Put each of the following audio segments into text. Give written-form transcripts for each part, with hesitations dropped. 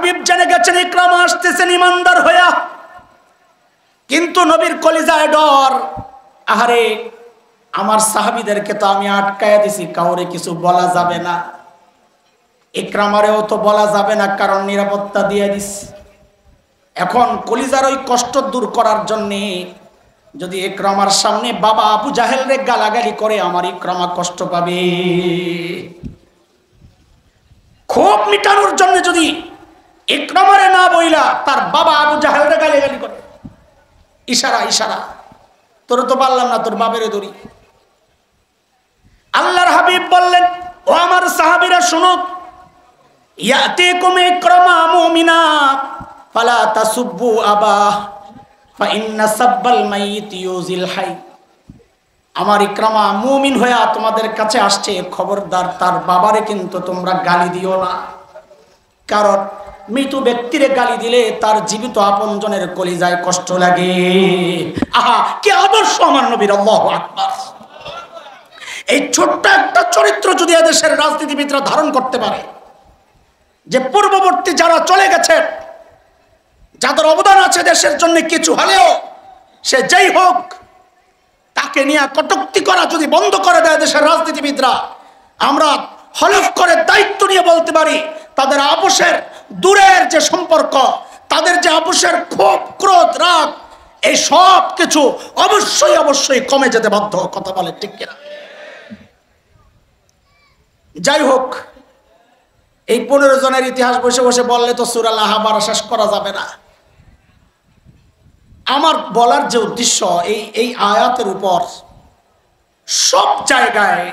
হাবিব জেনে গেছেন ইকরামা আসতেছেন ইমানদার হইয়া, কিন্তু নবীর কলিজায় ডর। আহারে আমার সাহাবীদেরকে তো আমি আটকায়া দিছি, কাউরে কিছু বলা যাবে না, ইকরামারেও তো বলা যাবে না, কারণ নিরাপত্তা দিয়ে দিস। এখন কলিজার ওই কষ্ট দূর করার জন্য যদি ইকরামার সামনে বাবা আবু জাহেল রে গালাগালি করে, আমার ইকরামা কষ্ট পাবে। ক্ষোভ মিটানোর জন্য যদি ইকরামারে না বইলা তার বাবা আবু জাহেল রে গালাগালি করে, ইশারা ইশারা, তোর তো পারলাম না, তোর বাবেরে ধরি। আল্লাহর হাবিব বললেন, ও আমার সাহাবীরা শুনো, ইয়াতিকুম ইকরামা মুমিনা ফালা তাসুব্বু আবা ফাইন্না সাব্বাল মাইয়িত ইউজিল হাই। আমার ইকরামা মুমিন হয়ে তোমাদের কাছে আসছে, খবরদার তার বাবারে কিন্তু তোমরা গালি দিও না, কারণ মৃত ব্যক্তিরে গালি দিলে তার জীবিত আপনজনের কলিজায় কষ্ট লাগে। আহা কি আদর্শ আমার নবীর, আল্লাহু আকবার। এই ছোট্ট একটা চরিত্র যদি এদেশের রাজনীতিবিদরা ধারণ করতে পারে, যে পূর্ববর্তী যারা চলে গেছে, যাদের অবদান আছে দেশের জন্য কিছু হলেও, সে যেই হোক, তাকে নিয়ে কটূক্তি করা যদি বন্ধ করে দেয় দেশের রাজনীতিবিদরা, আমরা হলফ করে দায়িত্ব নিয়ে বলতে পারি, তাদের আপোষের দূরের যে সম্পর্ক, তাদের যে আপোষের ক্ষোভ ক্রোধ রাগ, এই সব কিছু অবশ্যই অবশ্যই কমে যেতে বাধ্য। কথা বলে ঠিক কিনা? যাই হোক, এই 15 জনের ইতিহাস বসে বসে বললে তো সূরা আল-আহজাব শেষ করা যাবে না। আমার বলার যে উদ্দেশ্য, এই আয়াতের উপর সব জায়গায়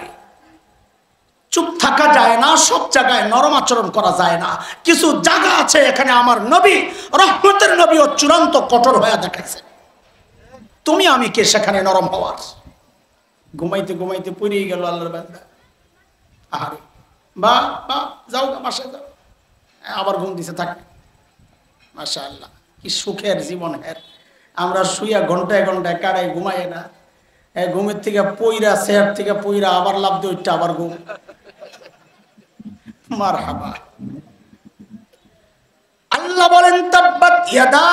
চুপ থাকা যায় না, সব জায়গায় নরম আচরণ করা যায় না। কিছু জায়গা আছে এখানে আমার নবী, রহমতের নবী ও চূড়ান্ত কঠোর হয়ে দেখাইছে। তুমি আমি কে সেখানে নরম হওয়ার? ঘুমাইতে ঘুমাইতে পুড়িয়ে গেল আল্লাহর বান্দা, আরে বা বা যাও বাসায় যাও, আবার ঘুম দিছে থাকে। মাশাআল্লাহ, কি সুখের জীবন হের। আমরা শুইয়া ঘন্টায় ঘন্টায় কাটাই, ঘুমাই না। ঘুমের থেকে পইরা, চেয়ার থেকে পইরা আবার লাভ দিয়ে উঠতে আবার ঘুম। মারহাবা। আল্লাহ বলেন, তাব্বাত ইয়াদা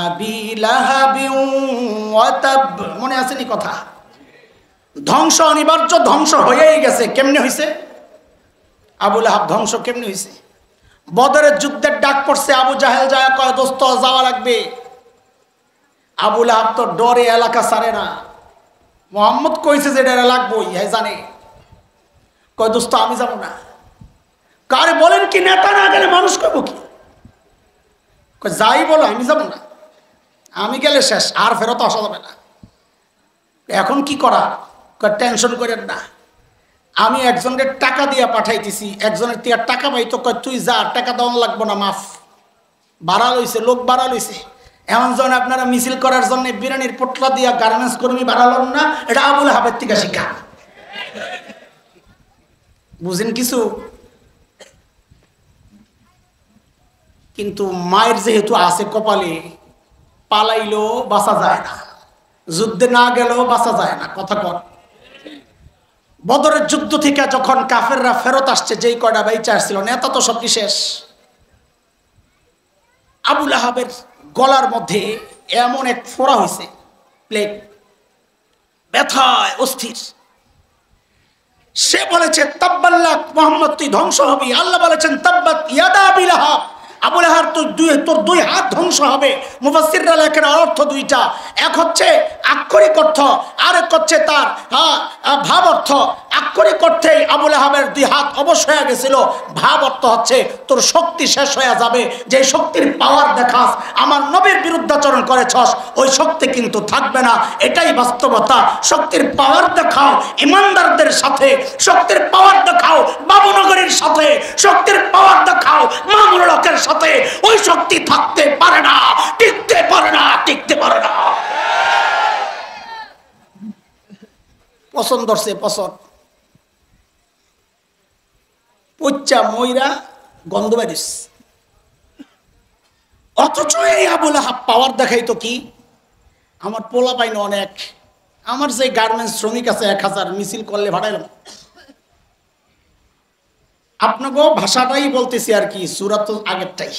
আবি লাহাবিন ওয়া তাব। মনে আছে নি কথা? ধ্বংস অনিবার্য, ধ্বংস হয়েই গেছে। কেমনে হইছে? আবু লাহাব ধ্বংস কেমনে হইছে? বদরের যুদ্ধের ডাক পড়ছে, আবু জাহেল যায় কয়, দোস্ত যাওয়া লাগবে। আবু লাহাব তো ডরে এলাকা ছাড়ে না। মোহাম্মদ কইছে যে ডরে লাগবই, হ্যাঁ জানে। কয় দোস্ত আমি যাব না। কারে বলেন কি, নেতা না গেলে মানুষ কইব কি? কয় যাই বলো, আমি যাব না, আমি গেলে শেষ, আর ফেরত আসা যাবে না। এখন কি করা? কয় টেনশন করেন না, আমি একজনের টাকা দিয়ে পাঠাইতেছি, একজনের থেকে টাকা পাই তো। কয় তুই যা, টাকা দেওয়া লাগবো না, মাফ। বাড়া লইছে, লোক বাড়া লইছে। এমন যখন আপনারা মিছিল করার জন্য বিরিয়ানির পোটলা দিয়া গার্মেন্টস কর্মী বাড়ালেন না, এটা আবু লাহাবের থেকে শিখা। বুঝেন কিছু? কিন্তু মায়ের যেহেতু আছে কপালে, পালাইলেও বাঁচা যায় না, যুদ্ধে না গেলেও বাঁচা যায় না। কথা কর। বদরের যুদ্ধ থেকে যখন কাফেররা ফেরত আসছে, যেই কয়টা বাইচা আসছিল, নেতা তো সবটি শেষ। আবু লাহাবের গলার মধ্যে এমন এক ফোড়া হয়েছে, প্লেগ, ব্যথায় অস্থির। সে বলেছে, তাব্বাল্লাক মুহাম্মদ, তুই ধ্বংস হবি। আল্লাহ বলেছেন, তাব্বাত ইয়াদা আবি লাহাব, আবু লাহাব তোর দুই হাত ধ্বংস হবে। মুফাসসিররা লেখেন অর্থ দুইটা, এক হচ্ছে আক্ষরিক অর্থ, আরেক হচ্ছে তার ভাব অর্থ। আক্ষরিক অর্থেই আবু লাহাবের দুই হাত অবশ হয়ে গেছিল, ভাব অর্থ হচ্ছে তোর শক্তি শেষ হয়ে যাবে। যে শক্তির পাওয়ার দেখাস, আমার নবীর বিরুদ্ধাচরণ করেছস, ওই শক্তি কিন্তু থাকবে না। এটাই বাস্তবতা। শক্তির পাওয়ার দেখাও ইমানদারদের সাথে, শক্তির পাওয়ার দেখাও বাবুনগরীর সাথে, শক্তির পাওয়ার দেখাও মামুনুল হকের সাথে। ওই শক্তি থাকতে পারে না, টিকতে পারে না, টিকতে পারে না। পছন্দ ধরছে, পছন্দ পচ্চা ময়রা গন্ধ বাড়িস। অথচ এই আবু লাহাব পাওয়ার দেখাইতো কি, আমার পোলা পাইন অনেক, আমার যে গার্মেন্টস শ্রমিক আছে 1000, মিছিল করলে ভাড়াইলাম। আপনাকে ভাষাটাই বলতেছি আর কি, সূরা তো আগেরটাই।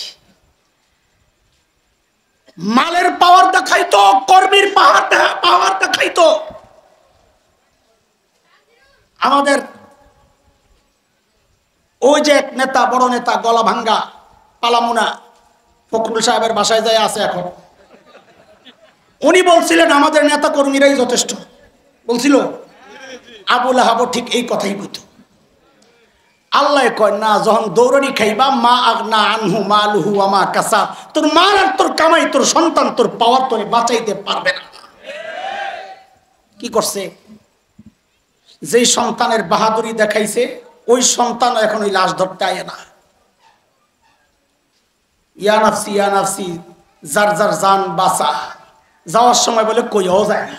মালের পাওয়ার দেখাইতো, কর্মীর পাওয়ার দেখাইতো। আমাদের ওই যে এক নেতা, বড় নেতা, গলা ভাঙ্গা পালামুনা ফখরুল সাহেবের বাসায় যায় আছে এখন, উনি বলছিলেন আমাদের নেতা কর্মীরাই যথেষ্ট, বলছিল। আবুল আহাব ঠিক এই কথাই কইতো। আল্লাহ কয় না, যখন দৌড়ানি খাইবা, মা আগনা আনহু মালুহু ওয়া মা কাসাব, তোর মাল আর তোর কামাই, তোর সন্তান, তোর পাওয়ার তোরে বাঁচাইতে পারবে না। কি করছে? যেই সন্তানের বাহাদুরি দেখাইছে, ওই সন্তান এখন ওই লাশ ধরতে আয় না। ইয়া নাফসি ইয়া নাফসি, যার যার জান বাঁচা, যাওয়ার সময় বলে কইও যায় না।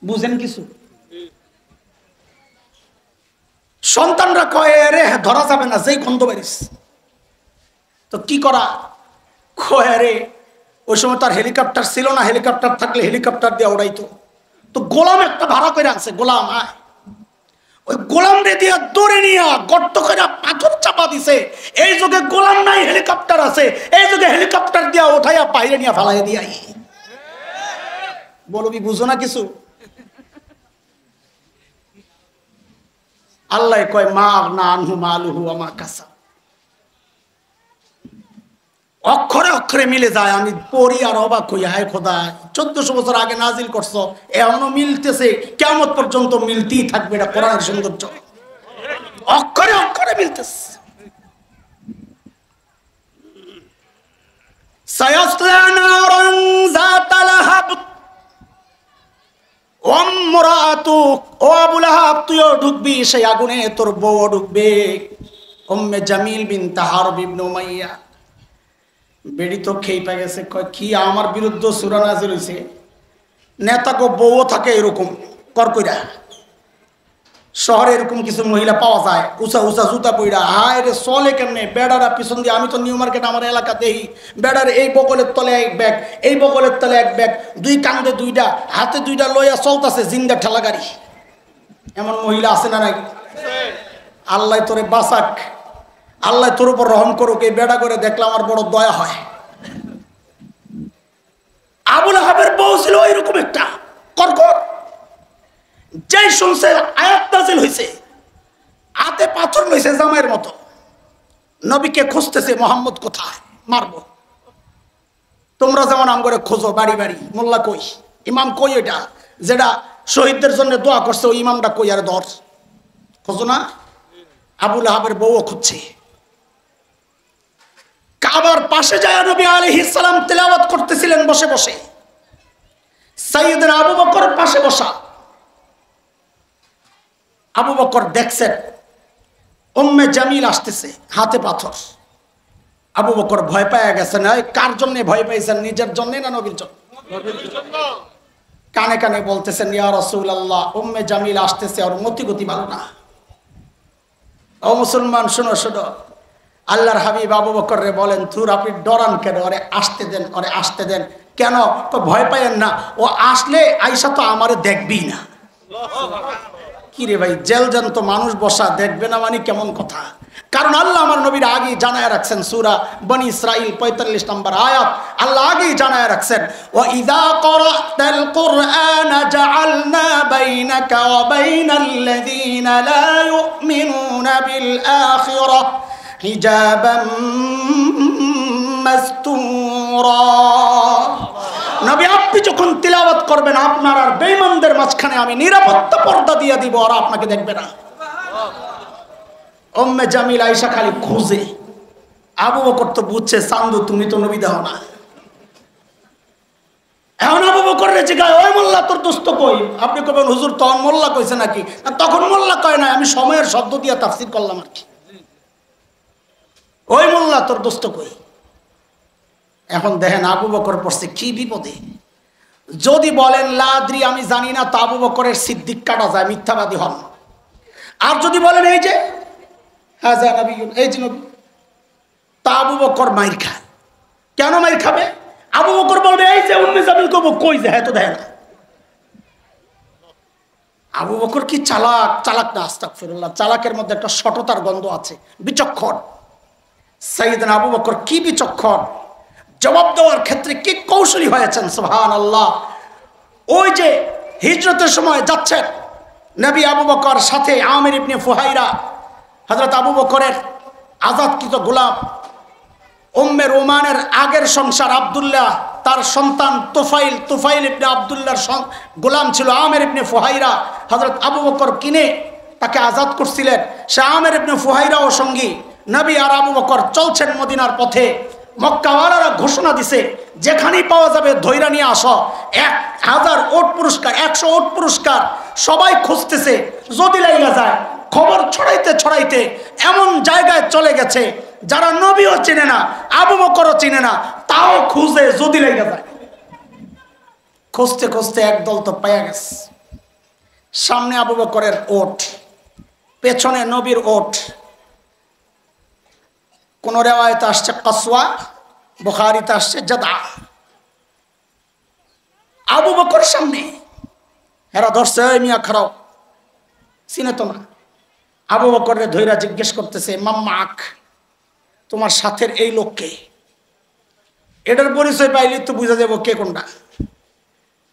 বুঝেন কিছু? সন্তানরা কয় রে ধরা যাবে না, যেই খন্দ বেরিস। তো কি করা? কয় রে, ওই সময় তার হেলিকপ্টার ছিল না, হেলিকপ্টার থাকলে হেলিকপ্টার দিয়ে উড়াইতো। তো গোলাম একটা ভাড়া করে আছে, গোলাম আয়, ওই গোলাম রে দিয়া দৌড়ে নিয়ে গর্ত করে পাথর চাপা দিছে। এই যুগে গোলাম নাই, হেলিকপ্টার আছে, এই যুগে হেলিকপ্টার দিয়া উঠাইয়া বাইরে নিয়ে ফালাই দিয়াই। বলবি বুঝো না কিছু? আল্লাহ কয় মা আগনা আনহু মালুহু ওয়া মা কাসাব। অক্ষরে অক্ষরে মিলে যায়। আমি পড়ি আর অবাক হই, হায় খোদা, 1400 বছর আগে নাজিল করছো, এখনো মিলতেছে, কিয়ামত পর্যন্ত মিলতেই থাকবে। এটা কোরআনের সৌন্দর্য, অক্ষরে অক্ষরে মিলতেছে। সায়াসলা নারান যাতা লাহাব ওয়া ইমরাতু, ও আবু লাহাব তুইও ঢুকবি সেই আগুনে, তোর বউ ঢুকবে। উম্মে জামিল বিনত হারব ইবনে উমাইয়া বেড়ি তো খেয়ে পা গেছে, কয় কি আমার বিরুদ্ধে সূরা নাযিল হইছে? নেতাকে বউ থাকে এরকম করকইরা। শহরে এরকম কিছু মহিলা পাওয়া যায়, উঁচা উঁচা জুতা পইরা, হায় রে চলে কেমনে, বেড়ারা পিছন দিয়ে। আমি তো নিউ মার্কেট আমার এলাকা দেখি, বেড়ার এই বগলের তলে এক ব্যাগ, এই বগলের তলে এক ব্যাগ, দুই কান্দে দুইটা, হাতে দুইটা লইয়া চলতেছে জিন্দা ঠেলা গাড়ি। এমন মহিলা আছে না নাই? আল্লাহ তোরে বাঁচাক, আল্লাহ তোর উপর রহম করুক। এই বেড়া করে দেখলে আমার বড় দয়া হয়। আবুল আহাবের বউ ছিল এরকম একটা কর্কর। যেই শুনছে আয়াত নাযিল হইছে, হাতে পাথর লইছে জামাইয়ের মতো, নবীকে খুঁজতেছে, মোহাম্মদ কোথায়, মারবো। তোমরা যেমন আমগরে খোঁজো বাড়ি বাড়ি, মোল্লা কই, ইমাম কই, ওইটা যেটা শহীদদের জন্য দোয়া করছে, ওই ইমামটা কই, আর ধর খোঁজো না। আবুল আহাবের বউও খুঁজছে। কাবার পাশে যায় নবী আলাইহিস সালাম তেলাওয়াত করতেছিলেন বসে বসে, সাইয়েদনা আবু বকর পাশে বসা। আবু বকর দেখছেন উম্মে জামিল আসতেছে, হাতে পাথর। আবু বকর ভয় পেয়ে গেছেন। কার জন্য ভয় পাইছেন, নিজের জন্য না নবীর জন্য? কানে কানে বলতেছেন, ইয়া রাসূলুল্লাহ, উম্মে জামিল আসতেছে, আর মতি গতি ভালো না। ও মুসলমান শোনো শোনো, আল্লাহর হাবিব আবু বকর রে বলেন, তুর আপনি ডরান কেন? ওরে আসতে দেন, ওরে আসতে দেন। কেন? তো ভয় পাইয়েন না, ও আসলে আইসা তো আমারে দেখবি না। কি রে ভাই, জেল জান্ত মানুষ বসা দেখবে না মানে কেমন কথা? কারণ আল্লাহ আমার নবীর আগেই জানায় রাখছেন, সূরা বনি ইসরাইল 45 নম্বর আয়াত, আল্লাহ আগেই জানায় রাখছেন, ওয়া ইযা ক্বরাতাল কুরআনা জাআলনা বাইনাকা ওয়া বাইনাল্লাযীনা লা ইউমিনুনা বিল আখিরাহ হিজাবাম মাসতুরা। নবী আপনি যখন তিলাওয়াত করবেন, আপনার আর বেঈমানদের মাঝখানে আমি নিরাপত্তা পর্দা দিয়ে দিব, আর আপনাকে দেখবে না। উম্মে জামিল আয়েশা খালি খোঁজে। আবু বকর তো বুঝছে, চান্দু তুমি তো নবী দাও না। এখন আবু বকর রে জিগায়, ওই মোল্লা তোর দোস্ত কই? আপনি কবেন হুজুর তখন মোল্লা কইছে নাকি? তখন মোল্লা কয় না, আমি সময়ের শব্দ দিয়ে তাফসীর করলাম আর কি। ওই মোল্লা তোর দোস্ত কই? এখন দেখেন আবু বকর পড়ছে কি বিপদে। যদি বলেন লা আদরি, আমি জানি না, তো আবু বকরের সিদ্দিক কাটা যায়, মিথ্যাবাদী হন। আর যদি বলেন এই যে হাজা নবী, এই যে নবী, তা আবু বকর মাইর খায়। কেন মাইর খাবে? আবু বকর বলবে এই যে উম্মে জামিল কব কই যে, হ্যাঁ তো দেখে না। আবু বকর কি চালাক, চালাক না আস্তাগফিরুল্লাহ, চালাকের মধ্যে একটা সততার গন্ধ আছে, বিচক্ষণ। সাইয়েদনা আবু বকর কি বিচক্ষণ, জবাব দেওয়ার ক্ষেত্রে কি কৌশলী হয়েছেন, সুবহানাল্লাহ। ওই যে হিজরতের সময় যাচ্ছেন নবী আবু বকর, সাথে আমির ইবনে ফুহাইরা, হযরত আবু বকরের আজাদকৃত গোলাম, উম্মে রোমানের আগের সংসার আব্দুল্লাহ, তার সন্তান তুফাইল ইবনে আব্দুল্লাহর গোলাম ছিল আমির ইবনে ফুহাইরা। হযরত আবু বকর কিনে তাকে আজাদ করছিলেন। সে আমির ইবনে ফুহাইরা ও সঙ্গী, নবী আর আবু বকর চলছেন মদিনার পথে। মক্কাওয়ালারা ঘোষণা দিছে, যেখানেই পাওয়া যাবে ধৈরা নিয়ে আসো, 1000 ওট পুরস্কার, 100 ওট পুরস্কার। সবাই খুঁজতেছে, যদি লাইগা যায়। খবর ছড়াইতে ছড়াইতে এমন জায়গায় চলে গেছে যারা নবীও চিনে না, আবু বকরও চিনে না, তাও খুঁজে যদি লাইগা যায়। খুঁজতে খুঁজতে একদল তো পাওয়া গেছে। সামনে আবু বকরের ওট, পেছনে নবীর ওট। কোন রেওয়ায়েতে আসছে কসওয়া, বুখারীতে আসছে জাদা। আবু বকর সামনে, এরা ধরছে, এই মিয়া খারাপ, চিনে তো না। আবু বকরের ধৈরা জিজ্ঞেস করতেছে, মাম্মাক, তোমার সাথের এই লোককে? এটার পরিচয় পাইলে তো বুঝা যাবো কে কোনটা।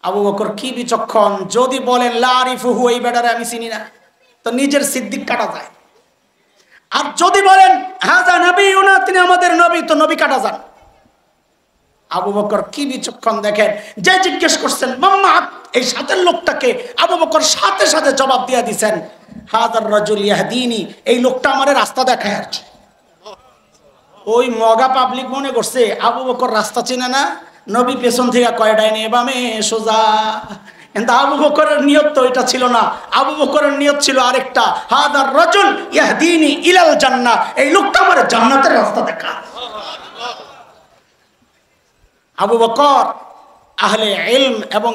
আবু বকর কি বিচক্ষণ, যদি বলেন লা আরিফুহু, এই বেটারে আমি চিনি না, তো নিজের সিদ্দিক কাটা যায়। আর যদি বলেন হাজা নবিয়ুনা, তিনি আমাদের নবী, তো নবী কাটা যান। আবু বকর কি বিচক্ষণ দেখেন, যে জিজ্ঞেস করছেন মাম্মা, এই সাথের লোকটাকে, আবু বকর সাথে সাথে জবাব দিয়ে দিচ্ছেন, হাদার রাজুল ইয়াহদিনি, এই লোকটা আমারে রাস্তা দেখায়। আর ওই মগা পাবলিক মনে করছে আবু বকর রাস্তা চিনে না, নবী পেছন থেকে কয়টায় নিয়ে বামে সোজা। কিন্তু আবু বকরের নিয়ত তো এটা ছিল না। আবু বকরের নিয়ত ছিল আরেকটা, হাদার রাজুল ইয়াহদিনি ইলাল জান্নাহ, এই লোকটা আমার জান্নাতের রাস্তা দেখা। আবু বকর আহলে ইলম এবং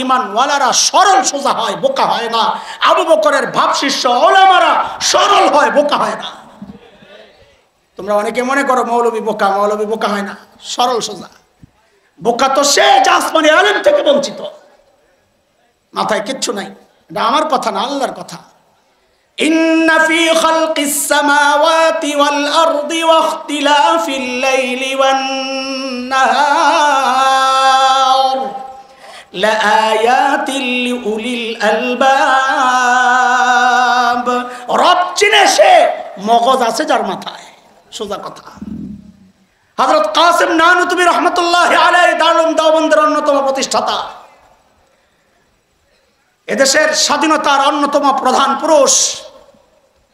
ইমানওয়ালারা সরল সোজা হয়, বোকা হয় না। আবু বকরের ভাব শিষ্য ওলামারা সরল হয়, বোকা হয় না। তোমরা অনেকে মনে করো মৌলবী বোকা, মৌলবী বোকা হয় না, সরল সোজা। বোকা তো সে যে আসমানি আলেম থেকে বঞ্চিত, মাথায় কিচ্ছু নাই। এটা আমার কথা না, আল্লাহর কথা। ইন্না ফি খালকিস সামাওয়াতি ওয়াল আরদি ওয়া ইখতিলাফিল লাইলি ওয়ান নাহার লাআয়াতিল লিউলিল আলবাব। রব চিনে সে, মগজ আছে যার মাথায়, সোজা কথা। হযরত কাসেম নানুতুবি রহমাতুল্লাহি আলাইহি দারুল দেওবন্দের অন্যতম প্রতিষ্ঠাতা, এদেশের স্বাধীনতার অন্যতম প্রধান পুরুষ,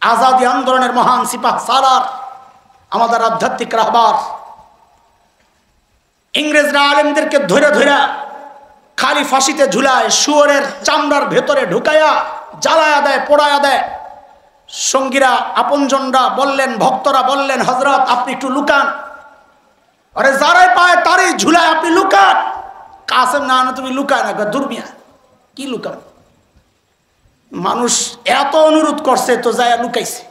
আজাদী আন্দোলনের মহান সিপাহ সালার, আমাদের আধ্যাত্মিক রাহবার। ইংরেজরা আলেমদেরকে ধরে ধরে খালি ফাঁসিতে ঝুলায়, শুয়োরের চামড়ার ভেতরে ঢুকায়া জ্বালায়া দেয়, পোড়ায়া দেয়। সঙ্গীরা, আপনজনরা বললেন, ভক্তরা বললেন, হযরত আপনি একটু লুকান। আরে যারাই পায় তারই ঝুলায়, আপনি লুকান। কাসেম না, তুমি লুকায় না, দুর্মিয়া কি লুকান। মানুষ এত অনুরোধ করছে তো যায় লুকাইছে।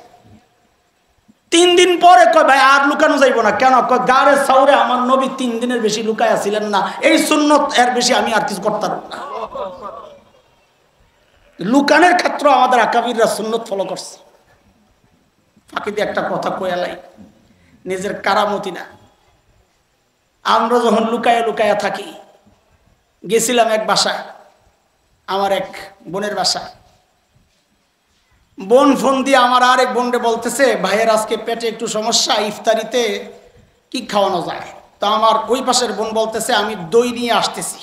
3 দিন পরে কয় ভাই আর লুকানো যাইব না। কেন? কয় গাড়ে সাউরে আমার নবী 3 দিনের বেশি লুকায়া ছিলেন না, এই সুন্নত এর বেশি আমি আর কিছু করতাম না। লুকানের ক্ষেত্রে আমাদের আকাবিররা সুন্নত ফলো করছে। ফাঁকি দিয়ে একটা কথা কয়ালাই, নিজের কারামতি না। আমরা যখন লুকায়া লুকায়া থাকি, গেছিলাম এক বাসায়, আমার এক বোনের বাসায়। বোন ফোন দিয়ে আমার আরেক বোনরে বলতেছে, ভাইয়ের আজকে পেটে একটু সমস্যা, ইফতারিতে কি খাওয়ানো যায়। তো আমার ওই পাশের বোন বলতেছে, আমি দই নিয়ে আসতেছি।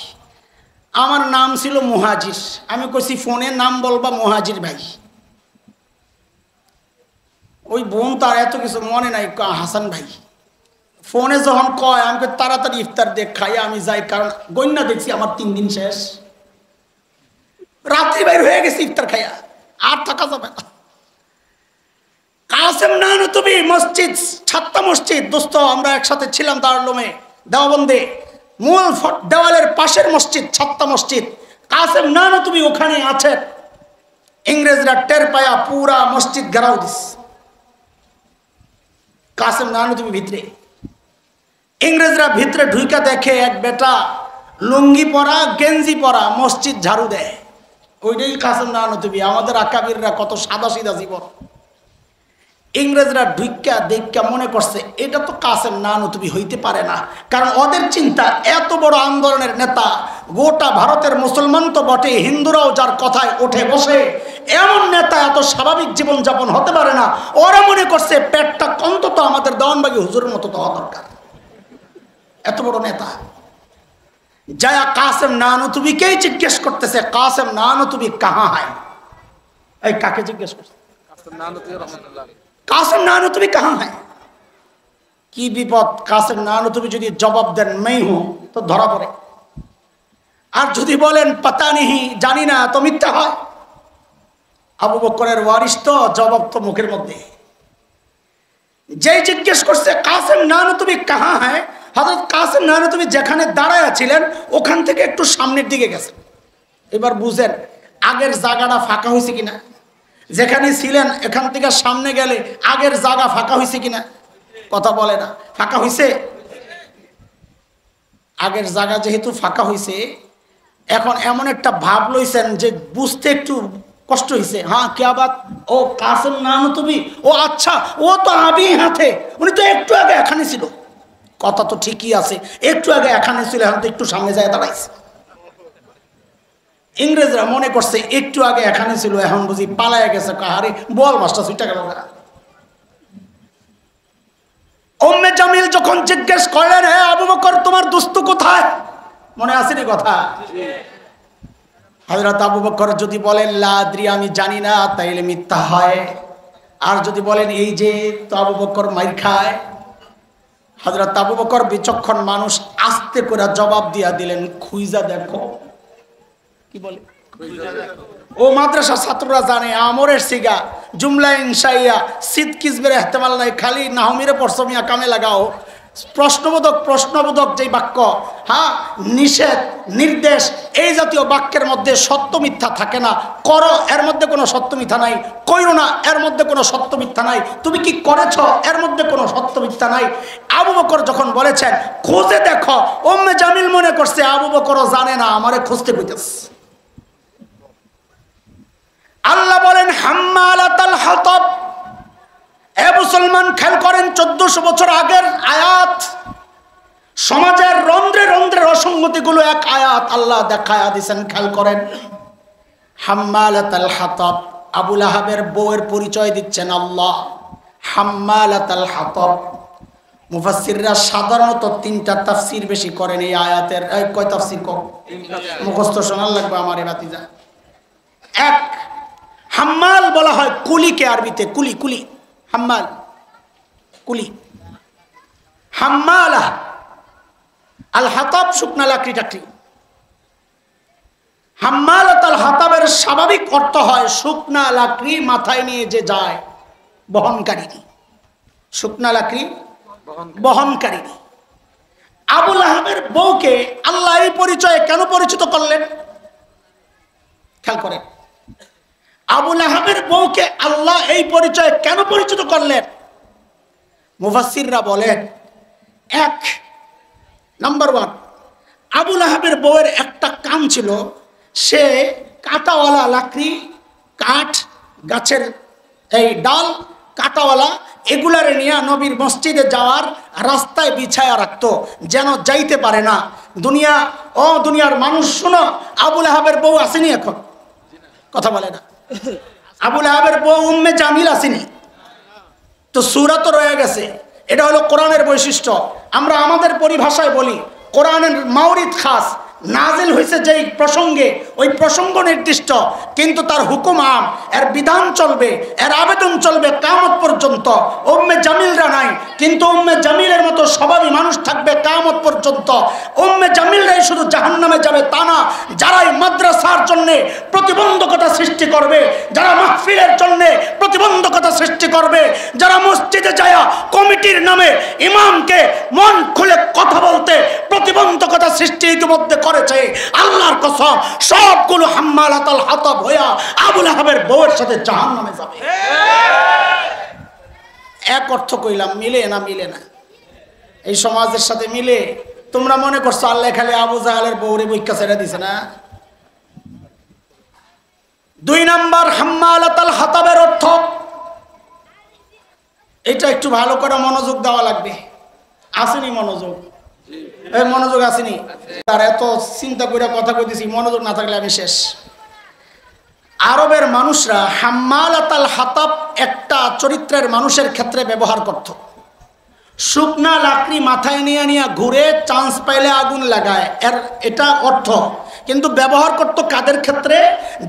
আমার নাম ছিল মুহাজির। আমি কইছি ফোনে নাম বলবা মুহাজির ভাই। ওই বোন তার এত কিছু মনে নাই, হাসান ভাই। ফোনে যখন কয়, আমি তাড়াতাড়ি ইফতার দিয়ে খাই আমি যাই, কারণ গন্যা দেখছি আমার 3 দিন শেষ। রাত্রি বাইর হয়ে গেছি ইফতার খাইয়া, আর থাকা যাবে না। কাসেম নানুতুবি মসজিদ, ছাত্তা মসজিদ, দোস্ত আমরা একসাথে ছিলাম দারুল উলুমে দেওবন্দে। মূল দেওয়ালের পাশের মসজিদ, ছাত্তা মসজিদ। কাসেম নানুতুবি ওখানে আছে। ইংরেজরা টের পায়া পুরা মসজিদ ঘেরাও দিস। কাসেম নানুতুবি ভিতরে, ইংরেজরা ভিতরে ঢুইকা দেখে এক বেটা লুঙ্গি পরা, গেঞ্জি পরা, মসজিদ ঝাড়ু দেয়। ওইটাই কাসেম নানতুবি। আমাদের আকাবিররা কত সাদা সিধা জীবন, ইংরেজরা ঢুইক্কা দেখা মনে করছে এটা তো কাসেম নানতুবি হইতে পারে না, কারণ ওদের চিন্তা এত বড় আন্দোলনের নেতা, গোটা ভারতের মুসলমান তো বটে, হিন্দুরাও যার কথায় ওঠে বসে, এমন নেতা এত স্বাভাবিক জীবন যাপন হতে পারে না। ওরা মনে করছে পেটটা অন্তত আমাদের দেওয়ানবাগী হুজুরের মতো তো হওয়া দরকার, এত বড় নেতা। जाया कासिम नानुतुबी के जिज्ञेस करते से कासिम नानुतुबी कहाँ है, ऐ काके जिज्ञेस करते कासिम नानुतुबी कहाँ है की विपद। कासिम नानुतुबी যদি জবাব দেন मैं हूं तो ধরা পড়ে, আর যদি বলেন पता नहीं জানি না তো মিথ্যা হয়। আবু বকরের ওয়ারিস তো জবাব তো মুখের মধ্যে। যেই জিজ্ঞেস করছে কাসিম নানুতুবি कहाँ है, হযরত কাসিম নানুতুবি যেখানে দাঁড়ায়া ছিলেন ওখান থেকে একটু সামনের দিকে গেছেন। এবার বুঝেন আগের জায়গাটা ফাঁকা হইছে কিনা, যেখানে ছিলেন এখান থেকে সামনে গেলে আগের জায়গা ফাঁকা হইছে কিনা, কথা বলে না, ফাঁকা হইছে। আগের জায়গা যেহেতু ফাঁকা হইছে, এখন এমন একটা ভাব লইছেন যে বুঝতে একটু কষ্ট হইছে। হ্যাঁ क्या बात, ও কাসিম নানুতুবি, ও আচ্ছা ও তো আবি হাতে, উনি তো একটু আগে এখানে ছিল। কথা তো ঠিকই আছে, একটু আগে এখানে ছিল, এখন তো একটু সামনে যায় দাঁড়াইছে। ইংরেজরা মনে করছে একটু আগে এখানে ছিল, এখন বুঝি পালায় গেছে। কাহারে বল মাস্টার সুইটা গেল না। উম্মে জামিল যখন জিজ্ঞেস করলেন হে আবু বকর তোমার দোস্ত কোথায়, মনে আছে নি কথা? হযরত আবু বকর যদি বলেন লা আদ্রি আমি জানি না তাইলে মিথ্যা হয়, আর যদি বলেন এই যে, তো আবু বকর মাইর খায়। হযরত আবু বকর বিচক্ষণ মানুষ, আস্তে করে জবাব দিয়া দিলেন খুইজা দেখো। কি বলে? ও মাদ্রাসা ছাত্ররা জানে আমরের সিগা জুমলা ইনশাইয়া সিদ কিসবের ইহতিমাল নাই, খালি নাহমিরে পড়ছো মিয়া কামে লাগাও। প্রশ্নবোধক যেই বাক্য, হ্যাঁ নিষেধ নির্দেশ, এই জাতীয় বাক্যের মধ্যে সত্য মিথ্যা থাকে না। করো এর মধ্যে কোনো সত্য মিথ্যা নাই, কইরো না এর মধ্যে কোনো সত্য মিথ্যা নাই, তুমি কি করেছো এর মধ্যে কোনো সত্য মিথ্যা নাই। আবু বকর যখন বলেছেন খুঁজে দেখো, উম্মে জামিল মনে করছে আবু বকরও জানে না, আমারে খুঁজতে কইতেছে। আল্লাহ বলেন হাম্মালাতাল হাতাব। এ মুসলমান খেয়াল করেন 1400 বছর আগের আয়াত, সমাজের রন্ধ্রে রন্ধ্রের অসঙ্গতিগুলো এক আয়াত আল্লাহ দেখায়া দিয়েছেন। খেয়াল করেন হাম্মালাতাল হাতাব, আবু লাহাবের বউয়ের পরিচয় দিচ্ছেন আল্লাহ। হাম্মালাতাল হাতাব, মুফাসসিররা সাধারণত 3টা তাফসীর বেশি করেন এই আয়াতের। কয় তাফসীর কম মুখস্থ শোনার লাগবে আমার এই বাতিজা। এক, হাম্মাল বলা হয় কুলিকে, আরবিতে কুলি, কুলি হাম্মাল কুলি। হাম্মালা আল হাতাব শুকনা লাকড়ি টাকড়ি। হাম্মালাত আল হাতাবের স্বাভাবিক অর্থ হয় শুকনা লাকড়ি মাথায় নিয়ে যে যায়, বহনকারিনী। শুকনা লাকড়ি বহনকারিনী। আবু লাহাবের বউকে আল্লাহ এই পরিচয়ে কেন পরিচিত করলেন খেয়াল করেন। আবু লাহাবের বউকে আল্লাহ এই পরিচয়ে কেন পরিচিত করলেন? মুফাসসিররা বলেন এক, নাম্বার 1, আবু লাহাবের বউয়ের একটা কাম ছিল, সে কাঁটাওয়ালা লাকড়ি, কাঠ, গাছের এই ডাল কাঁটাওয়ালা এগুলারে নিয়ে নবীর মসজিদে যাওয়ার রাস্তায় বিছায়া রাখতো, যেন যাইতে পারে না। দুনিয়া ও দুনিয়ার মানুষ শোনো, আবু লাহাবের বউ আসেনি এখন, কথা বলে না। আবু লাহাবের বউ উম্মে জামিল আসেনি, তো সূরা তো রয়ে গেছে। এটা হলো কোরআনের বৈশিষ্ট্য। আমরা আমাদের পরিভাষায় বলি কোরআনের মাওরিদ খাস, নাজিল হয়েছে যেই প্রসঙ্গে ওই প্রসঙ্গ নির্দিষ্ট, কিন্তু তার হুকুম আম, এর বিধান চলবে, এর আবেদন চলবে কিয়ামত পর্যন্ত। উম্মে জামিলরা নাই, কিন্তু উম্মে জামিলের মতো স্বভাবী মানুষ থাকবে কিয়ামত পর্যন্ত। উম্মে জামিলরাই শুধু জাহান্নামে যাবে তা না, যারাই মাদ্রাসার জন্য প্রতিবন্ধকতা সৃষ্টি করবে, যারা মাহফিলের জন্য প্রতিবন্ধকতা সৃষ্টি করবে, যারা মসজিদে যায় কমিটির নামে ইমামকে মন খুলে কথা বলতে প্রতিবন্ধকতা সৃষ্টি ইতিমধ্যে করেছে, আল্লাহর কসম সবগুলো হাম্মালাতাল হাতাব হইয়া আবু লাহাবের বউয়ের সাথে জাহান্নামে যাবে। এক অর্থ কইলাম, মিলে না? মিলে না। এই সমাজের সাথে মিলে? তোমরা মনে করছো আল্লাহ খালি আবু জাহালের বউরে বইকা ছেড়ে দিছে না? দুই নাম্বার হাম্মালাতাল হাতাবের অর্থ, এটা একটু ভালো করে মনোযোগ দেওয়া লাগবে। আসেনি মনোযোগ? এই মনোযোগ আসেনি? আর এত চিন্তা করে কথা কইতেছি, মনোযোগ না থাকলে আমি শেষ। আরবের মানুষরা হাম্মালাতাল হাতাব একটা চরিত্রের মানুষের ক্ষেত্রে ব্যবহার করত। শুকনা লাকড়ি মাথায় নিয়ে নিয়ে ঘুরে চান্স পাইলে আগুন লাগায়, এটা অর্থ। কিন্তু ব্যবহার করতো কাদের ক্ষেত্রে?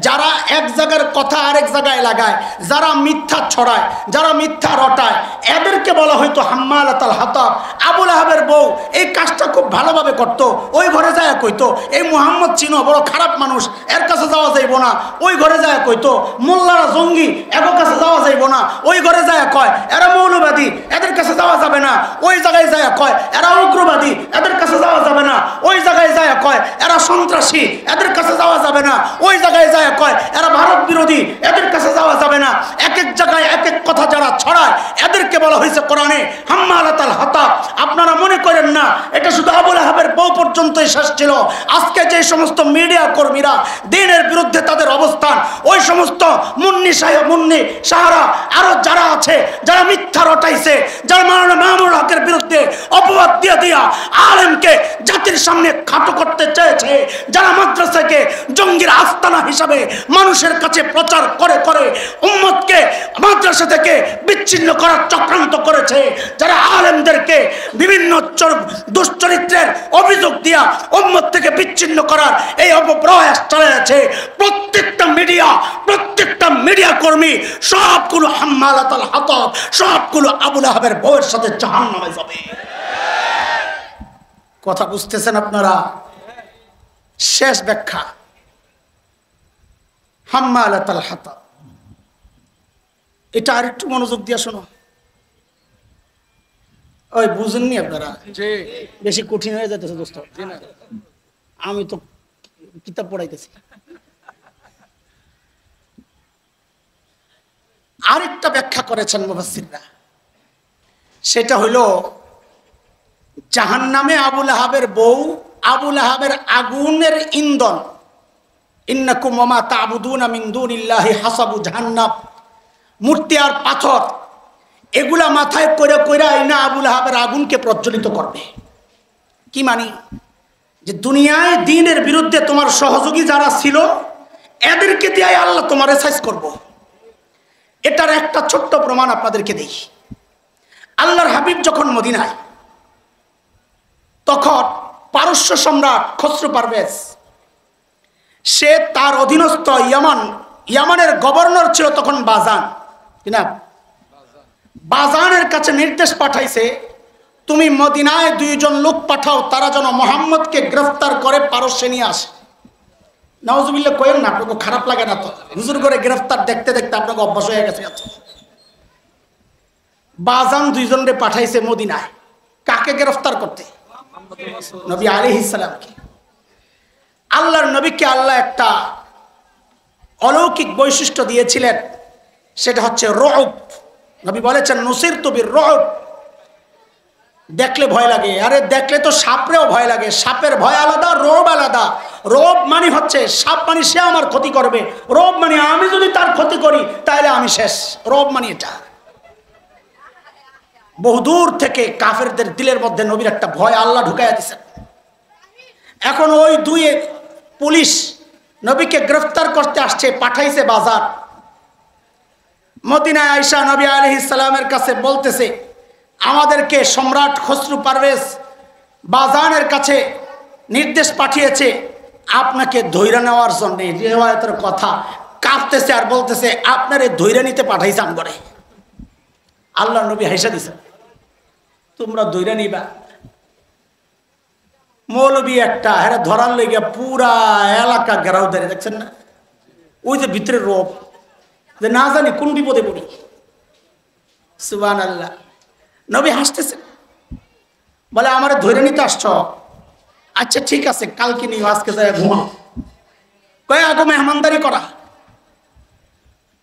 যারা এক জায়গার কথা আরেক জায়গায় লাগায়, যারা মিথ্যা ছড়ায়, যারা মিথ্যা রটায়, এদেরকে বলা হয়তো হাম্মালাতাল হাতাব। আবু লাহাবের বউ এই কাজটা খুব ভালোভাবে করতো। ওই ঘরে যায় কইতো, এই মুহাম্মদ চিনো, বড় খারাপ মানুষ, এর কাছে যাওয়া যাইব না। ওই ঘরে যায় কইতো, মোল্লারা জঙ্গি, এর কাছে যাওয়া যাইব না। ওই ঘরে যায় কয় এরা মৌলবাদী, এদের কাছে যাওয়া যাবে না। ওই জায়গায় যায় কয় এরা উগ্রবাদী, এদের কাছে যাওয়া যাবে না। ওই জায়গায় যায় কয় এরা সন্ত্রাসী, এদের কাছে যাওয়া যাবে না। ওই জায়গায় যায় কয় এরা ভারত বিরোধী, এদের কাছে যাওয়া যাবে না। এক এক জায়গায় এক এক কথা যারা ছড়ায়, এদেরকে বলা হয়েছে কোরআনে হাম্মালাতাল হাতাব। আপনারা মনে করেন না এটা শুধু আবু লাহাবের বউ পর্যন্তই শেষ ছিল। আজকে যে সমস্ত মিডিয়া কর্মীরা দ্বীনের বিরুদ্ধে তাদের অবস্থান, ওই সমস্ত মুন্নি সাহারা আরো যারা আছে, যারা মিথ্যা রটাইছে, যারা মাওলানা মামুনুল হকের বিরুদ্ধে অপবাদ দিয়ে দিয়া আলেমকে জাতির সামনে খাটো করতে চেয়েছে, যারা মাদ্রাসাকে জঙ্গির আস্তানা হিসাবে মানুষের কাছে প্রচার করে করে উম্মতকে মাদ্রাসা থেকে বিচ্ছিন্ন করার চক্রান্ত করেছে, যারা আলেমদেরকে বিভিন্ন দুশ্চরিত্রের অভিযোগ দিয়া উম্মত থেকে বিচ্ছিন্ন করার এই অপপ্রয়াস চালাচ্ছে, প্রত্যেকটা মিডিয়া কর্মী সবগুলো হাম্মালাতাল হাতাব, সবগুলো আবু লাহাবের বউয়ের সাথে জাহান্নামে যাবে। কথা বুঝতেছেন আপনারা? শেষ ব্যাখ্যা, হাম্মালাতাল হাতাব, এটা আর একটু মনোযোগ দিয়ে শোনো। ওই বুঝেননি আপনারা? বেশি কঠিন হয়ে যাইতেছে দোস্ত, আমি তো কিতাব পড়াইতেছি। আরেকটা ব্যাখ্যা করেছেন মুফাসসিররা, সেটা হলো জাহান্নামে আবু লাহাবের বউ, আবু লাহাবের আগুনের ইন্ধন। ইন্নাকুম ওয়া মা তা'বুদুনা মিন দুনিল্লাহি হাসাবু জাহান্নাম, মূর্তি আর পাথর এগুলা মাথায় কইরা কইরা আইনা আবু লাহাবের আগুনকে প্রজ্বলিত করবে। কি মানি? যে দুনিয়ায় দ্বীনের বিরুদ্ধে তোমার সহযোগী যারা ছিল, এদেরকে দিয়ে আল্লাহ তোমারে সাইজ করব। এটার একটা ছোট্ট প্রমাণ আপনাদেরকে দেই। আল্লাহর হাবিব যখন মদিনায়, তখন পারস্য সম্রাট খসরু পারভেজ, সে তার অধীনস্থ ইয়ামানের গভর্নর ছিল তখন বাজান, কিনা বাজানের কাছে নির্দেশ পাঠাইছে, তুমি মদিনায় 2 জন লোক পাঠাও, তারা যেন মুহাম্মদকে গ্রেফতার করে পারস্যে নিয়ে আসে। নাউজুবিল্লাহ কইেন না, আপনাকে খারাপ লাগে না তো? হুজুর করে গ্রেফতার দেখতে দেখতে আপনাকে অভ্যাস হয়ে গেছে। বাজান 2 জনরে পাঠাইছে মদিনায়, কাকে গ্রেফতার করতে? নবী আলাইহিস সালামকে। আল্লাহর নবীকে আল্লাহ একটা অলৌকিক বৈশিষ্ট্য দিয়েছিলেন, সেটা হচ্ছে রউব। নবী বলেছেন নুসিরতু বির-রউব, দেখলে ভয় লাগে। আরে দেখলে তো সাপরেও ভয় লাগে। সাপের ভয় আলাদা, রৌব আলাদা। রৌব মানে হচ্ছে সাপ মানে সে আমার ক্ষতি করবে, রৌব মানে আমি যদি তার ক্ষতি করি তাহলে আমি শেষ। রৌব মানে এটা। বহুদূর থেকে কাফেরদের দিলের মধ্যে নবীর একটা ভয় আল্লাহ ঢুকাইয়া দিয়েছেন। এখন ওই 2 পুলিশ নবীকে গ্রেফতার করতে আসছে, পাঠাইছে বাজার। মদিনায় আয়েশা নবী আলাইহিস সালামের কাছে বলতেছে, আমাদেরকে সম্রাট খসরু পারভেজ বাজানের কাছে নির্দেশ পাঠিয়েছে আপনাকে ধৈর্য নেওয়ার জন্য। রিওয়ায়াতের কথা, কাঁপতেছে আর বলতেছে আপনারে ধৈর্য নিতে পাঠাইছে আমগরে। আল্লাহ নবী হাসা দিছে, তোমরা ধৈর্য নিবা? মৌলবী একটা হেরা ধরার লেগে পুরা এলাকা ঘেরাও ধরে, দেখছেন না? ওই যে ভিতরে রোগ, যে না জানি কোন বিপদে পড়ি। সুবহানাল্লাহ। নবী হাসতেছে, বলে আমারে ধরে নিতে আসছ? আচ্ছা ঠিক আছে, কালকে নিও, আজকে যায় ঘুমাও। কয়ে আগে মেহমানদারি করা।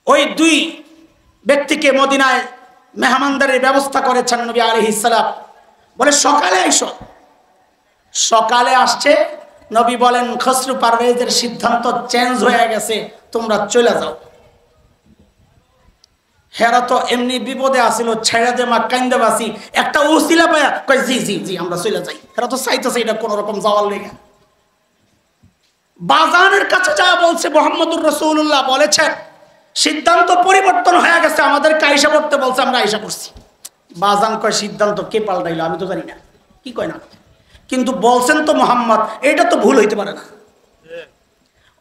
ওই 2 ব্যক্তিকে মদিনায় মেহমানদারির ব্যবস্থা করেছেন নবী আলাইহিস সালাম। বলে সকালে আইসো। সকালে আসছে, নবী বলেন খসরু পারভেজের সিদ্ধান্ত চেঞ্জ হয়ে গেছে, তোমরা চলে যাও। হেরা তো এমনি বিপদে আসিল, ছেড়ে দে মা কান্দে বাসি, একটা উসিলা পায়া কয় জি জি জি আমরা চলে যাই। হেরা তো চাইতেছে এটা কোন রকম যাওয়ার লেগে। বাজানের কাছে যা বলছে মুহাম্মদুর রাসূলুল্লাহ বলেছেন সিদ্ধান্ত পরিবর্তন হয়ে গেছে, আমাদেরকে আয়েশা করতে বলছে, আমরা আয়েশা করছি। বাজান কয় সিদ্ধান্ত কে পাল্টাইলো আমি তো জানি না, কি কয় না, কিন্তু বলছেন তো মুহাম্মদ, এটা তো ভুল হইতে পারে না।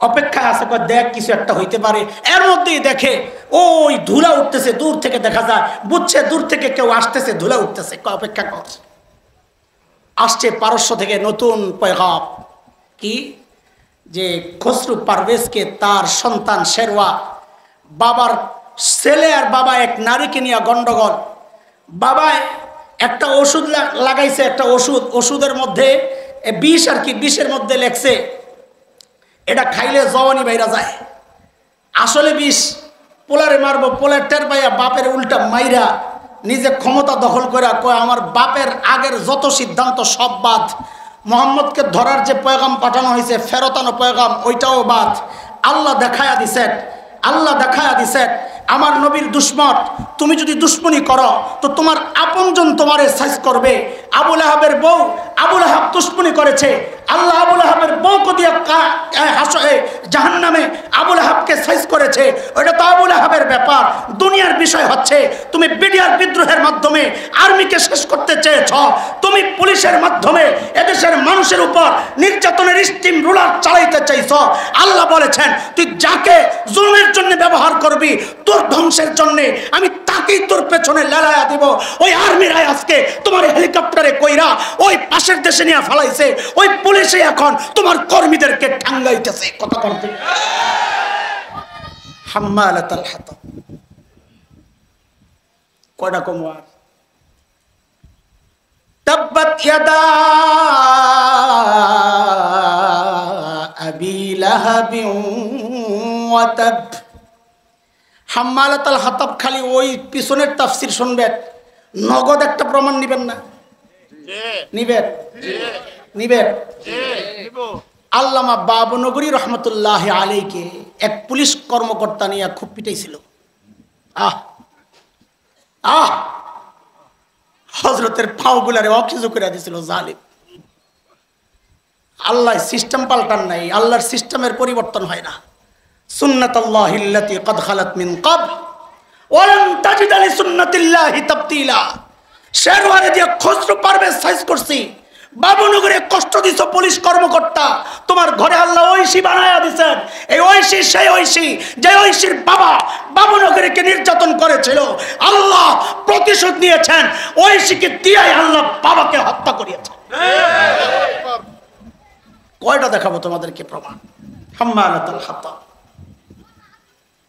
অপেক্ষায় আছে, দেখ কিছু একটা হইতে পারে। এর মধ্যেই দেখে ওই ধুলা উঠতেছে, দূর থেকে দেখা যায়, বুঝছে দূর থেকে কেউ আসতেছে, ধুলা উঠতেছে, অপেক্ষা কর। আসছে পারস্য থেকে নতুন পয়গাম, কি যে খসরু পারভেজকে তার সন্তান শেরওয়া, বাবার ছেলে আর বাবা এক নারীকে নিয়ে গন্ডগোল। বাবায় একটা ওষুধ লাগাইছে, একটা ওষুধের মধ্যে বিষ আর কি, বিষের মধ্যে লেখছে এটা খাইলে জওয়ানি বাইরা যায়, আসলে বিষ। পোলারে মারবো, পোলার টের পাইয়া বাপের উল্টা মাইরা নিজে ক্ষমতা দখল করে কয় আমার বাপের আগের যত সিদ্ধান্ত সব বাদ, মোহাম্মদকে ধরার যে পয়গাম পাঠানো হয়েছে ফেরতানো পয়গাম ওইটাও বাদ। আল্লাহ দেখায়া দিছেন, আল্লাহ দেখায়া দিছেন আমার নবীর দুশ্মন, তুমি যদি দুশ্মনী করো তো তোমার আপনজন তোমারে সাইজ করবে। আবুল আহাবের বউ, আবুল আহাব দুশ্মনী করেছে, আল্লাহ আবুল আহাবের বউকে দিয়ে জাহান্নামে আবুল আহাবকে সাইজ করেছে, ওইটা তো আবুল আহাবের ব্যাপার। দুনিয়ার বিষয় হচ্ছে তুমি বিডিআর বিদ্রোহের মাধ্যমে আর্মিকে শেষ করতে চেয়েছ, তুমি পুলিশের মাধ্যমে এদেশের মানুষের উপর নির্যাতনের স্টিম রুলার চালাইতে চাইছ। আল্লাহ বলেছেন তুই যাকে জুলমের জন্য ব্যবহার করবি তোর ধ্বংসের জন্য আমি তাকেই তোর পেছনে লালায়া দিব। ওই আর্মিরাই আজকে তোমার হেলিকপ্টারে কইরা ওই পাশের দেশে নিয়ে ফেলাইছে, ওই পুলিশে এখন তোমার কর্মীদেরকে ঠাঙ্গাইতেছে। কথা বলতে হাম্মালাতাল হাতাব, কয়টা কমওয়ার তাব্বাত ইয়াদা আবি লাহাবিন ওয়া তাব। হাম্মালাতাল হাতাব খালি ওই পিছনের তাফসীর শুনবেন, নগদ একটা প্রমাণ নিবেন না? নিবেন? নিবেন? আল্লামা বাবনগরী রহমতুল্লাহ আলাইকে এক পুলিশ কর্মকর্তা নিয়ে খুব পিটাইছিল। হযরতের পাওগুলারে অখিজু করে দিছিল জালিম। আল্লাহ সিস্টেম পাল্টান নাই, আল্লাহর সিস্টেমের পরিবর্তন হয় না। সুন্নাতুল্লাহিল্লাতী ক্বাদ খালাত মিন ক্বাবল ওয়া লান তাজিদা লিসুন্নাতিল্লাহি তাবদীলা। শেরওয়ারে দিয়ে খসরু পারভেজ সাইজ করছি, বাবুনগরে কষ্ট দিছ পুলিশ কর্মকর্তা, তোমার ঘরে আল্লাহ ঐশী বানায়া দিছেন। এই ঐশী সেই ঐশী যে ঐশীর বাবা বাবুনগরীকে নির্যাতন করেছিল, আল্লাহ প্রতিশোধ নিয়েছেন, ঐশীকে দিয়াই আল্লাহ বাবাকে হত্যা করিয়েছেন। কয়টা দেখাবো তোমাদেরকে প্রমাণ? হাম্মালাতুল হাতাব।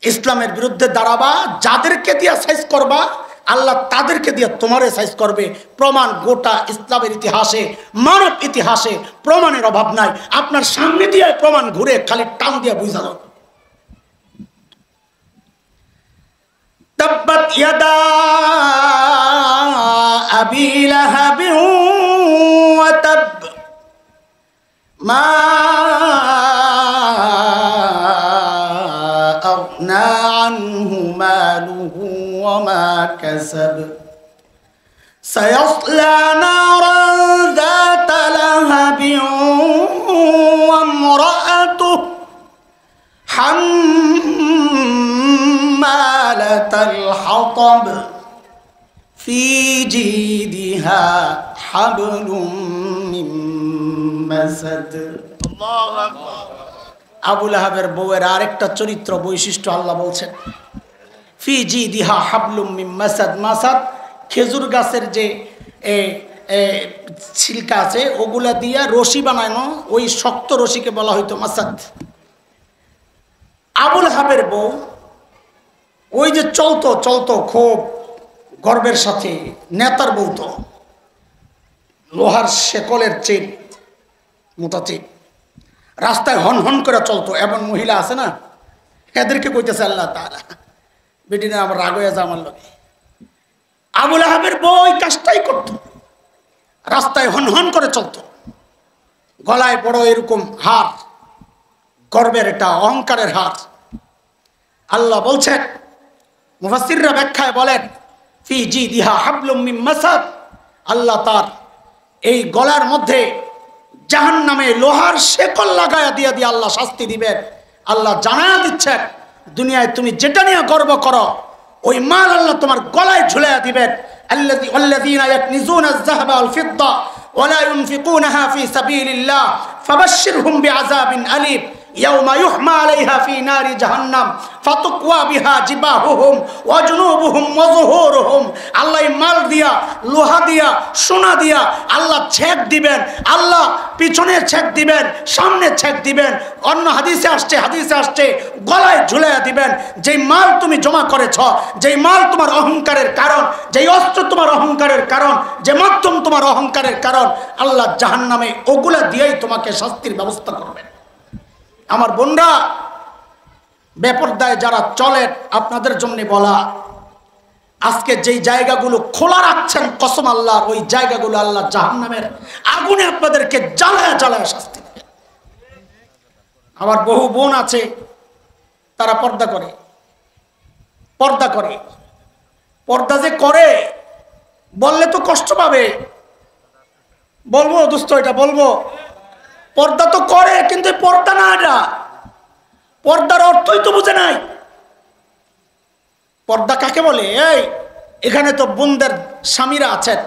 ইসলামের বিরুদ্ধে দাঁড়াবা, যাদেরকে দিয়া সাইজ করবা আল্লাহ তাদেরকে দিয়ে তোমারে সাইজ করবে। প্রমাণ গোটা ইসলামের ইতিহাসে, মানব ইতিহাসে প্রমাণের অভাব নাই। আপনার সামনে দিয়ে প্রমাণ ঘুরে খালি টান দিয়ে বুঝা যাও। তাব্বাত ইয়াদা আবি লাহাবিন ওয়া তাব মা আগনা আনহু মালুহু ওয়া মা কাসাব সায়াসলা নারান যাতা লাহাবিন ওয়া ইমরাআতুহু হাম্মালাতাল হাতাব ফি জিদিহা হাবলুম মিন মাসাদ। আল্লাহু আকবার। আবুল আহাবের বউয়ের আরেকটা চরিত্র বৈশিষ্ট্য আল্লাহ বলছেন, ফি জিদিহা হাবলুম মিন মাসাদ। মাসাদ খেজুর গাছের যে ছিলকা আছে ওগুলা দিয়া রশি বানানো, ওই শক্ত রশিকে বলা হইতো মাসাদ। আবুল আহাবের বউ ওই যে চলতো চলতো খুব গর্বের সাথে, নেতার বউ তো, লোহার শেকলের চেন, মোটা চেন, রাস্তায় হন হন করে চলতো। এমন মহিলা আছে না, এদেরকে কইতেছে আল্লাহ তাআলা, বেটি না আমার রাগ হয়ে যা আমার লোকে। আবুল আহাবের বউ ওই কাজটাই করতো, রাস্তায় হন হন করে চলতো, গলায় বড় এরকম হার, গর্বের এটা অহংকারের হার, আল্লাহ বলছেন, মুফাসসিররা ব্যাখ্যায় বলেন, ফি জিদিহা হাবলুম মিন মাসাদ, আল্লাহ তার এই গলার মধ্যে জাহান্নামে লোহার শেকল লাগায়া দিয়ে দিয়ে আল্লাহ শাস্তি দিবেন। আল্লাহ জানায়া দিচ্ছেন, দুনিয়ায় তুমি যেটা নিয়ে গর্ব করো ওই মাল আল্লাহ তোমার গলায় ঝুলাইয়া দিবেন। আল্লাযীনা ইয়াকনিজুনা আয-যাহাবা ওয়াল ফিদ্দা ওয়া লা ইউনফিকুনাহা ফি সাবিলিল্লাহ ফাবাশশিরহুম বিআযাবিন আলীম ইয়াওমা ইউহমা আলাইহা ফি নারি জাহান্নাম ফাতুকওয়া বিহা জিবাহুহুম ওয়া জুনুবুহুম ওয়া যুহুরুহুম। আল্লাহ মাল দিয়া, লোহা দিয়া, সোনা দিয়া আল্লাহ ছেক দিবেন। আল্লাহ পিছনে ছেক দিবেন, সামনে ছেক দিবেন। অন্য হাদিসে আসছে গলায় ঝুলাইয়া দিবেন। যেই মাল তুমি জমা করেছ, যেই মাল তোমার অহংকারের কারণ, যেই অস্ত্র তোমার অহংকারের কারণ, যে মাধ্যম তোমার অহংকারের কারণ, আল্লাহ জাহান্নামে ওগুলা দিয়েই তোমাকে শাস্তির ব্যবস্থা করবেন। আমার বোনরা, বেপরদায় যারা চলেন, আপনাদের জন্য বলা, আজকে যেই জায়গাগুলো খোলা রাখছেন কসম আল্লাহর, ওই জায়গাগুলো আল্লাহ জাহান্নামের আগুনে আপনাদেরকে জ্বালায়া জ্বালায়া শাস্তি দেবে। আমার বহু বোন আছে, তারা পর্দা করে। পর্দা যে করে বললে তো কষ্ট পাবে। বলবো দোস্ত, এটা বলবো, পর্দা তো করে কিন্তু পর্দা না, এটা পর্দার অর্থই তো বুঝে নাই। পর্দা কাকে বলে? এই এখানে তো বোনদের স্বামীরা আছেন,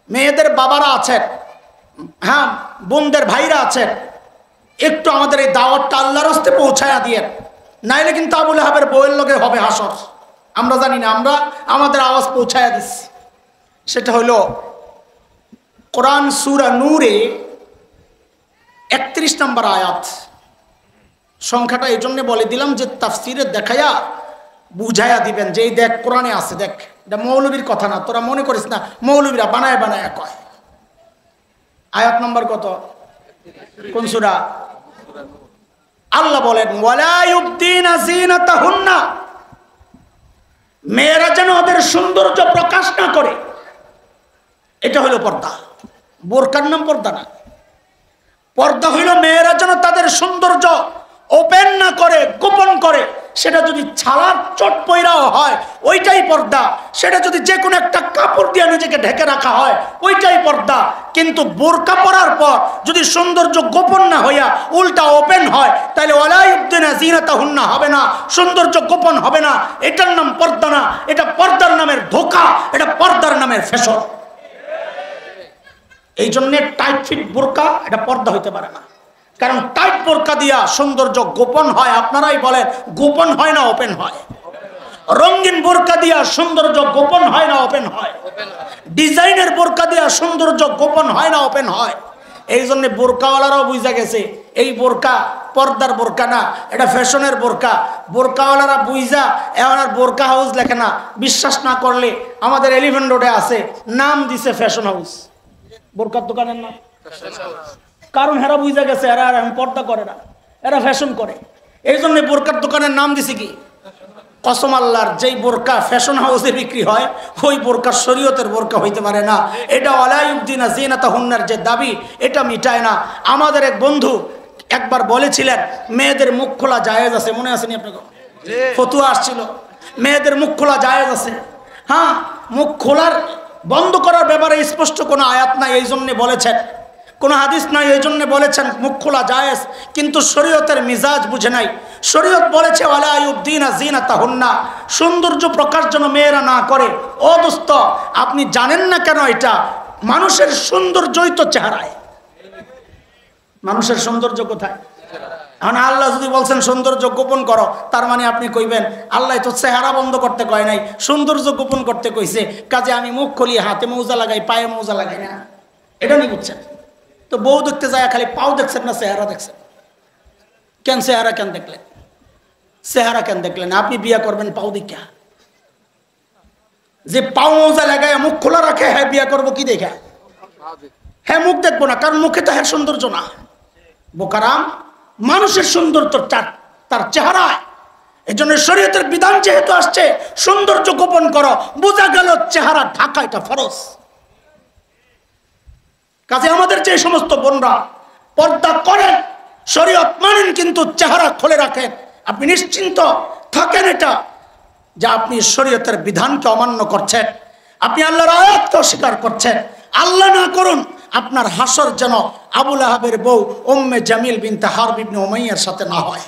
মেয়েদের বাবারা আছেন, হ্যাঁ বোনদের ভাইরা আছেন, একটু আমাদের এই দাওয়াতটা আল্লাহর রাস্তে পৌঁছায়া দিয়ে, নাইলে কিন্তু আবুল আহাবের বউয়ের লগে হবে হাসর। আমরা জানি না, আমরা আমাদের আওয়াজ পৌঁছায়া দিচ্ছি। সেটা হলো কোরআন সূরা নূরে 31 নম্বর আয়াত। সংখ্যাটা এই জন্য বলে দিলাম যে তাফসিরে দেখায়া বুঝাইয়া দিবেন যে এই দেখ কোরআনে আছে, দেখ এটা মৌলবীর কথা না, তোরা মনে করিস না মৌলবীরা বানায় বানায় কয়। আয়াত নম্বর কত? কোন সূরা? আল্লাহ বলেন, ওয়ালা ইউবদিনা যিনাতাহুন্না, মেয়েরা যেন ওদের সৌন্দর্য প্রকাশ না করে। এটা হলো পর্দা। বোরকার নাম পর্দা না। পর্দা হইল মেয়েরা যেন তাদের সৌন্দর্য ওপেন না করে, গোপন করে। সেটা যদি ছালার চট পয়রাও হয় ওইটাই পর্দা, সেটা যদি যে কোনো একটা কাপড় দিয়ে নিজেকে ঢেকে রাখা হয় ওইটাই পর্দা। কিন্তু বোরকা পরার পর যদি সৌন্দর্য গোপন না হইয়া উল্টা ওপেন হয়, তাহলে ওয়ালা ইউবদিনা যিনাতাহুন্না হবে না, সৌন্দর্য গোপন হবে না। এটার নাম পর্দা না, এটা পর্দার নামের ধোঁকা, এটা পর্দার নামের ফ্যাশন। এই জন্যে টাইট ফিট বোরকা এটা পর্দা হইতে পারে না, কারণ টাইট বোরকা দিয়া সৌন্দর্য গোপন হয়। আপনারাই বলেন, গোপন হয় না ওপেন হয়? রঙিন বোরকা দিয়া সৌন্দর্য গোপন হয় না ওপেন হয়? ডিজাইনের বোরকা দিয়া সৌন্দর্য গোপন হয় না ওপেন হয়? এই জন্য বোরকাওয়ালারাও বুঝা গেছে এই বোরকা পর্দার বোরকা না, এটা ফ্যাশনের বোরকা। বোরকাওয়ালারা বুঝা এখন আর বোরকা হাউস লেখে না। বিশ্বাস না করলে আমাদের এলিভেন্ট রোডে আছে, নাম দিছে ফ্যাশন হাউস, বোরকার দোকানের নাম। কারণ এরা বুঝা গেছে এরা আর পর্দা করে না, এরা ফ্যাশন করে। এই জন্য বোরকার দোকানের নাম দিছে কি? কসম আল্লাহর, যেই বোরকা ফ্যাশন হাউসে বিক্রি হয় ওই বোরকা শরীয়তের বোরকা হইতে পারে না। এটা ওয়ালা ইউবদিনা যিনাতাহুন্নার যে দাবি, এটা মিটায় না। আমাদের এক বন্ধু একবার বলেছিলেন মেয়েদের মুখ খোলা জায়েজ আছে, মনে আছে নি আপনাকে? ফতুয়া আসছিল মেয়েদের মুখ খোলা জায়েজ আছে। হ্যাঁ, মুখ খোলার বন্ধ করার ব্যাপারে স্পষ্ট কোনো আয়াত নাই, এই জন্য বলেছেন। কোনো হাদিস নাই, এই জন্য বলেছেন মুখ খোলা জায়েজ। কিন্তু শরীয়তের মিজাজ বুঝে নাই। শরীয়ত বলেছে ওয়ালা ইউবদিনা যিনাতাহুন্না, সৌন্দর্য প্রকাশ যেন মেয়েরা না করে। ও দোস্ত, আপনি জানেন না কেন? এটা মানুষের সৌন্দর্যই তো চেহারায়। মানুষের সৌন্দর্য কোথায়? এখন আল্লাহ যদি বলছেন সৌন্দর্য গোপন করো, তার মানে আপনি কইবেন আল্লাহ তো চেহারা বন্ধ করতে কয় নাই, সৌন্দর্য গোপন করতে কইছে। কাজে আমি মুখ খুলি, হাতে মৌজা লাগাই, পায়ে মৌজা লাগাই না, এটা নিয়ে বুঝছেন? তো বউ দেখতে যায় খালি পাও দেখছেন না চেহারা দেখছেন? কেন চেহারা কেন দেখলেন? চেহারা কেন দেখলেন? আপনি বিয়া করবেন পাও দেখা? যে পাও মৌজা লাগায় মুখ খোলা রাখে, হ্যাঁ বিয়া করবো কি দেখা? হ্যাঁ মুখ দেখবো না, কারণ মুখে তো হ্যাঁ সৌন্দর্য না। বোকারাম, মানুষের সৌন্দর্য তার চেহারায়। এই জন্য শরীয়তের বিধান যেহেতু আসছে সৌন্দর্য গোপন করো, বোঝা গেল চেহারা ঢাকা এটা ফরজ। কাজে আমাদের যে সমস্ত বোনরা পর্দা করেন, শরীয়ত মানেন, কিন্তু চেহারা খুলে রাখেন, আপনি নিশ্চিন্ত থাকেন এটা যে আপনি শরীয়তের বিধানকে অমান্য করছেন, আপনি আল্লাহর আয়াতকে অস্বীকার করছেন। আল্লাহ না করুন আপনার হাসর যেন আবু লাহাবের বউ উম্মে জামিল বিনতে হারব ইবনে উমাইয়ার সাথে না হয়।